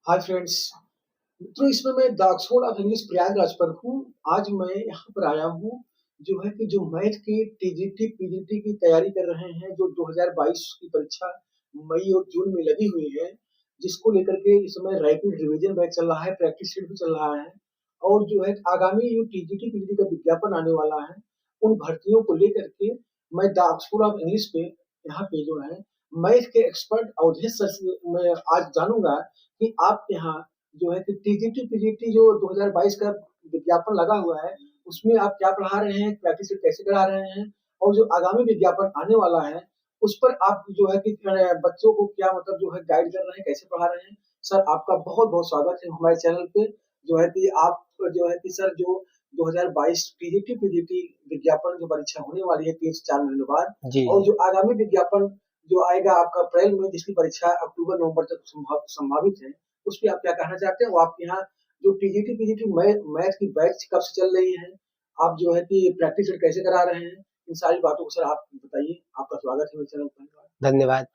Hi friends. मित्रों, इसमें मैं the Oxford of English Prayagraj पर हूँ। आज मैं यहाँ पर आया हूँ जो है कि जो मैथ की टीजीटी पीजीटी की तैयारी कर रहे हैं, जो 2022 की परीक्षा मई और जून में लगी हुई है, जिसको लेकर के इस समय रैपिड रिवीजन बैच चल रहा है, प्रैक्टिस शीट भी चल रहा है। और जो है आगामी जो टीजीटी पीजीटी का विज्ञापन आने वाला है, उन भर्तियों को लेकर के मैं द ऑक्सफोर्ड ऑफ इंग्लिश पे यहाँ पे जो है मैथ के एक्सपर्ट अवधेश सर से मैं आज जानूंगा कि आप यहाँ जो है कि टीजीटी पीजीटी जो 2022 का विज्ञापन लगा हुआ है, उसमें आप क्या पढ़ा रहे हैं, प्रैक्टिस कैसे करा रहे हैं, और जो आगामी विज्ञापन आने वाला है उस पर आप जो है कि बच्चों को क्या मतलब जो है गाइड कर रहे हैं, कैसे पढ़ा रहे हैं। सर, आपका बहुत बहुत स्वागत है हमारे चैनल पे। जो है कि आप जो है कि सर जो 2022 टीजीटी पीजीटी विज्ञापन जो परीक्षा होने वाली है 3 से 4 महीने बाद, जी, और जी। जो आगामी विज्ञापन जो आएगा आपका अप्रैल में, जिसकी परीक्षा अक्टूबर नवंबर तक संभावित है, उस पे आप क्या कहना चाहते हैं? वो आपके यहाँ जो टीजीटी पीजीटी मैथ की बैच कब से चल रही है, आप जो है कि प्रैक्टिस कैसे करा रहे हैं, इन सारी बातों को सर आप बताइए। आपका स्वागत है मेरे चैनल पर। धन्यवाद।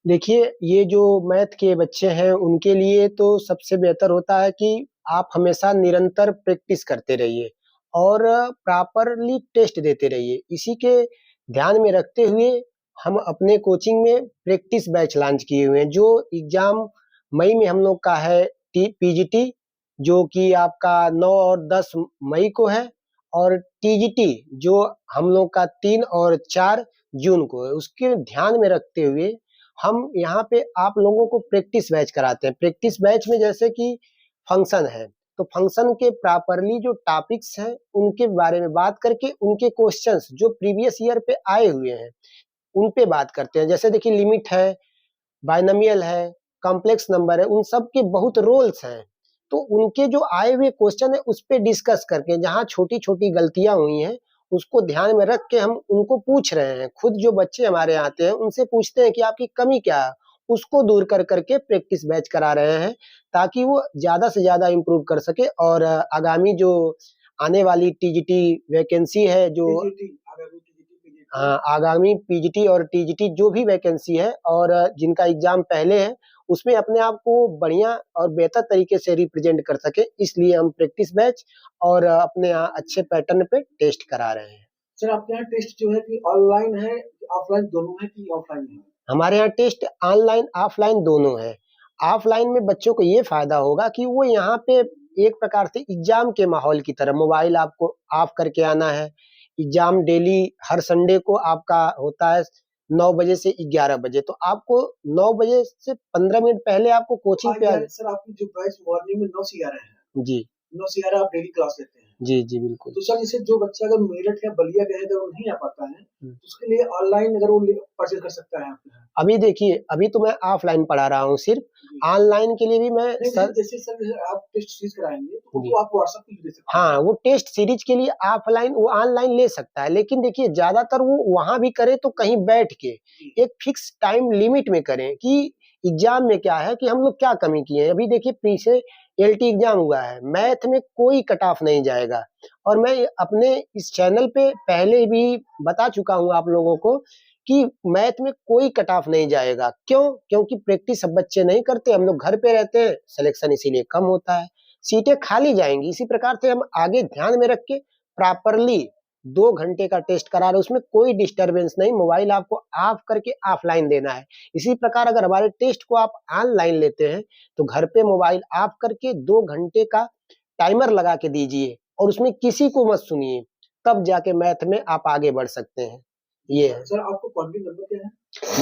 देखिए, ये जो मैथ के बच्चे हैं, उनके लिए तो सबसे बेहतर होता है कि आप हमेशा निरंतर प्रैक्टिस करते रहिए और प्रॉपरली टेस्ट देते रहिए। इसी के ध्यान में रखते हुए हम अपने कोचिंग में प्रैक्टिस बैच लॉन्च किए हुए हैं, जो एग्ज़ाम मई में हम लोग का है टी पीजीटी, जो कि आपका 9 और 10 मई को है, और टीजीटी जो हम लोग का 3 और 4 जून को है। उसके ध्यान में रखते हुए हम यहाँ पे आप लोगों को प्रैक्टिस बैच कराते हैं। प्रैक्टिस बैच में जैसे कि फंक्शन है, तो फंक्शन के प्रॉपरली जो टॉपिक्स हैं, उनके बारे में बात करके उनके क्वेश्चंस जो प्रीवियस ईयर पे आए हुए हैं, उन पे बात करते हैं। जैसे देखिए, लिमिट है, बाइनोमियल है, कॉम्प्लेक्स नंबर है, उन सब के बहुत रोल्स हैं। तो उनके जो आए हुए क्वेश्चन है, उस पे डिस्कस करके जहाँ छोटी-छोटी गलतियाँ हुई हैं, उसको ध्यान में रख के हम उनको पूछ रहे हैं। खुद जो बच्चे हमारे यहाँ आते हैं, उनसे पूछते हैं कि आपकी कमी क्या है? उसको दूर कर के प्रैक्टिस बैच करा रहे हैं, ताकि वो ज़्यादा से ज़्यादा इम्प्रूव कर सके और आगामी जो आने वाली टीजीटी वैकेंसी है, जो आगामी पीजीटी और टीजीटी जो भी वैकेंसी है और जिनका एग्ज़ाम पहले है, उसमें अपने आप को बढ़िया और बेहतर तरीके से रिप्रेज़ेंट कर सकें, इसलिए हम प्रैक्टिस बैच और अपने यहाँ अच्छे पैटर्न पे टेस्ट करा रहे हैं। सर, आपके यहाँ टेस्ट जो है कि ऑनलाइन है, ऑफलाइन दोनों है कि ऑफलाइन है? हमारे यहाँ टेस्ट ऑनलाइन, ऑफलाइन दोनों है। ऑफलाइन में बच्चों को ये फ़ायदा होगा कि वो यहाँ पे एक प्रकार से एग्ज़ाम के माहौल की तरह मोबाइल आपको ऑफ करके आना है। एग्ज़ाम डेली हर संडे को आपका होता है 9 बजे से 11 बजे, तो आपको 9 बजे से 15 मिनट पहले आपको कोचिंग पे सर, आपकी जो बैच मॉर्निंग में 9 से 11 है, जी। 9 से 11 आप डेली क्लास लेते हैं। जी, जी, बिल्कुल। तो सर, जैसे जो बच्चा अगर मेरठ या बलिया गया है, अगर वो नहीं आ पाता है, हुँ। तो उसके लिए ऑनलाइन अगर वो परचेज कर सकता है आपके यहाँ? अभी देखिए, अभी तो मैं ऑफलाइन पढ़ा रहा हूँ सिर्फ़, जी। ऑनलाइन के लिए भी मैं नहीं, सर जैसे सर आप टेस्ट सीरीज कराएंगे तो जी। वो आप व्हाट्सएप पे भी दे सकते हैं। हाँ, वो टेस्ट सीरीज़ के लिए ऑफ़लाइन वो ऑनलाइन ले सकता है, लेकिन देखिए ज़्यादातर वो वहाँ भी करे तो कहीं बैठ के, जी। एक फ़िक्स टाइम लिमिट में करें कि एग्ज़ाम में क्या है कि हम लोग क्या कमी किए हैं। अभी देखिए, पीछे एलटी एग्ज़ाम हुआ है, मैथ में कोई कट ऑफ नहीं जाएगा, और मैं अपने इस चैनल पे पहले भी बता चुका हूँ आप लोगों को कि मैथ में कोई कट ऑफ नहीं जाएगा। क्यों? क्योंकि प्रैक्टिस सब बच्चे नहीं करते, हम लोग घर पे रहते हैं, सिलेक्शन इसीलिए कम होता है। सीटें खाली जाएँगी। इसी प्रकार से हम आगे ध्यान में रख के प्रॉपरली 2 घंटे का टेस्ट करा रहे हैं, उसमें कोई डिस्टर्बेंस नहीं, मोबाइल आपको ऑफ करके ऑफलाइन देना है। इसी प्रकार अगर हमारे टेस्ट को आप ऑनलाइन लेते हैं, तो घर पे मोबाइल ऑफ करके 2 घंटे का टाइमर लगा के दीजिए और उसमें किसी को मत सुनिए, तब जाके मैथ में आप आगे बढ़ सकते हैं। ये है। सर, आपका कॉन्टैक्ट नंबर क्या है?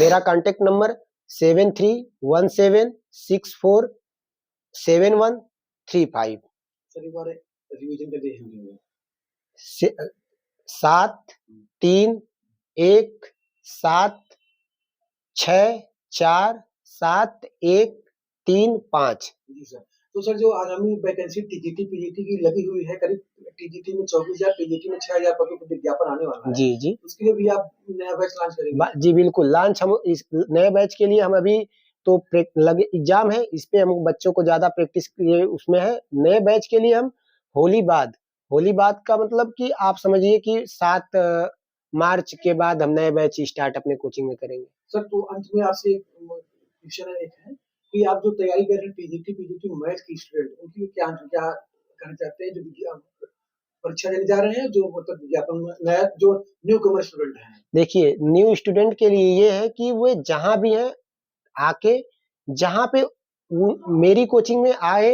मेरा कॉन्टैक्ट नंबर 7317647135। सर, एक बार रिवीजन कर दीजिए। से 7 3 1 7 6 4 7 1 3 5। जी सर। तो सर, जो आगामी वैकेंसी टीजीटी पीजीटी की लगी हुई है, करीब टीजीटी में 24,000, पीजीटी में 6,000 पदों पर विज्ञापन आने वाला है। जी, जी। उसके लिए भी आप नया बैच लॉन्च करेंगे? जी, बिल्कुल लॉन्च हम इस नए बैच के लिए हम अभी तो लगे एग्ज़ाम है, इस पे हम बच्चों को ज़्यादा प्रैक्टिस ये उसमें है। नए बैच के लिए हम होली बाद होली बाद का मतलब कि आप समझिए कि 7 मार्च के बाद हम नए बैच स्टार्ट अपने कोचिंग में करेंगे। सर, तो अंत में आपसे एक क्वेश्चन है, एक है कि आप जो तैयारी कर रहे हैं टीजीटी, पीजीटी मैथ की स्टूडेंट, उनके लिए क्या क्या कहना चाहते हैं, जो परीक्षा देने जा रहे हैं, जो मतलब विज्ञापन में नया जो न्यू कमर स्टूडेंट हैं? देखिए, न्यू स्टूडेंट के लिए ये है कि वे जहाँ भी हैं, आके जहाँ पे वो मेरी कोचिंग में आए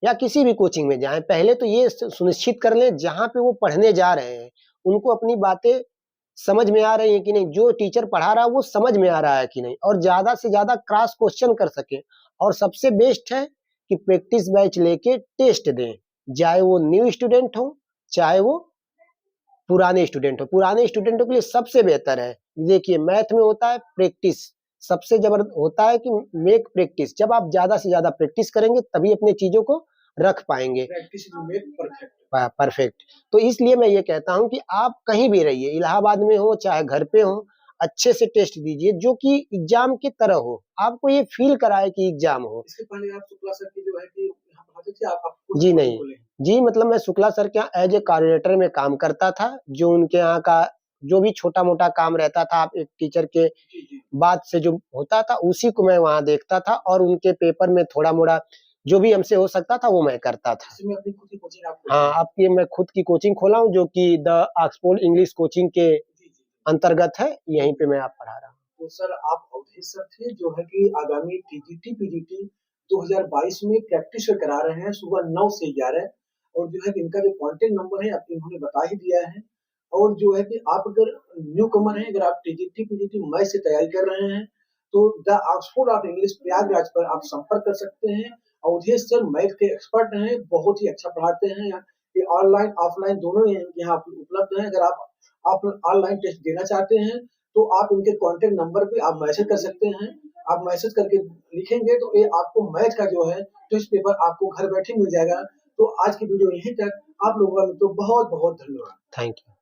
या किसी भी कोचिंग में जाएँ, पहले तो ये सुनिश्चित कर लें जहाँ पे वो पढ़ने जा रहे हैं, उनको अपनी बातें समझ में आ रही हैं कि नहीं, जो टीचर पढ़ा रहा है वो समझ में आ रहा है कि नहीं, और ज़्यादा से ज़्यादा क्रॉस क्वेश्चन कर सकें। और सबसे बेस्ट है कि प्रैक्टिस बैच लेके टेस्ट दें, चाहे वो न्यू स्टूडेंट हो, चाहे वो पुराने स्टूडेंट हो। पुराने स्टूडेंटों के लिए सबसे बेहतर है। देखिए, मैथ में होता है प्रैक्टिस, सबसे जबर होता है कि मेक प्रैक्टिस। जब आप ज़्यादा से ज़्यादा प्रैक्टिस करेंगे तभी अपनी चीज़ों को रख पाएँगे। Practice is make perfect. Perfect. तो इसलिए मैं ये कहता हूँ कि आप कहीं भी रहिए, इलाहाबाद में हो चाहे घर पे हो, अच्छे से टेस्ट दीजिए जो कि एग्ज़ाम की तरह हो। आपको ये फ़ील कराए कि एग्ज़ाम हो। इसके पहले आप शुक्ला सर की जो है कि यहाँ पढ़ाते थे, आप खुद जी कोचिंग नहीं। खोले? जी, मतलब मैं शुक्ला सर के यहाँ एज़ ए कोऑर्डिनेटर में काम करता था। जो उनके यहाँ का जो भी छोटा-मोटा काम रहता था, आप एक टीचर के जी, जी। बाद से जो होता था, उसी को मैं वहाँ देखता था और उनके पेपर में थोड़ा-मोड़ा जो भी हमसे हो सकता था, वो मैं करता था। इसमें अपनी खुद की कोचिंग आप खोले हाँ, हैं? आपकी मैं खुद की कोचिंग खोला हूँ जो कि द ऑक्सफोर्ड इंग्लिश कोचिंग के जी, जी। अंतर्गत है, यहीं पे मैं आप पढ़ा रहा हूँ। तो सर आप अवधेश सर थे जो है कि आगामी टीजीटी, पीजीटी 2022 में प्रैक्टिस करा रहे हैं सुबह 9 से 11, और जो है कि इनका जो कॉन्टैक्ट नंबर है अब इन्होंने बता ही दिया है। और जो है कि आप अगर न्यू कमर हैं, अगर आप टीजीटी, पीजीटी मैथ से तैयारी कर रहे हैं, तो the Oxford of English Prayagraj पर आप संपर्क कर सकते हैं। अवधेश सर मैथ के एक्सपर्ट हैं, बहुत ही अच्छा पढ़ाते हैं। ये ऑनलाइन, ऑफलाइन दोनों यहाँ उपलब्ध हैं। अगर आप ऑनलाइन टेस्ट देना चाहते हैं, तो आप इनके कॉन्टैक्ट नंबर पे आप मैसेज कर सकते हैं। आप मैसेज करके लिखेंगे तो ये आपको मैथ का जो है टेस्ट पेपर आपको घर बैठे मिल जाएगा। तो आज की वीडियो यहीं तक। आप लोगों का तो बहुत-बहुत धन्यवाद। Thank you.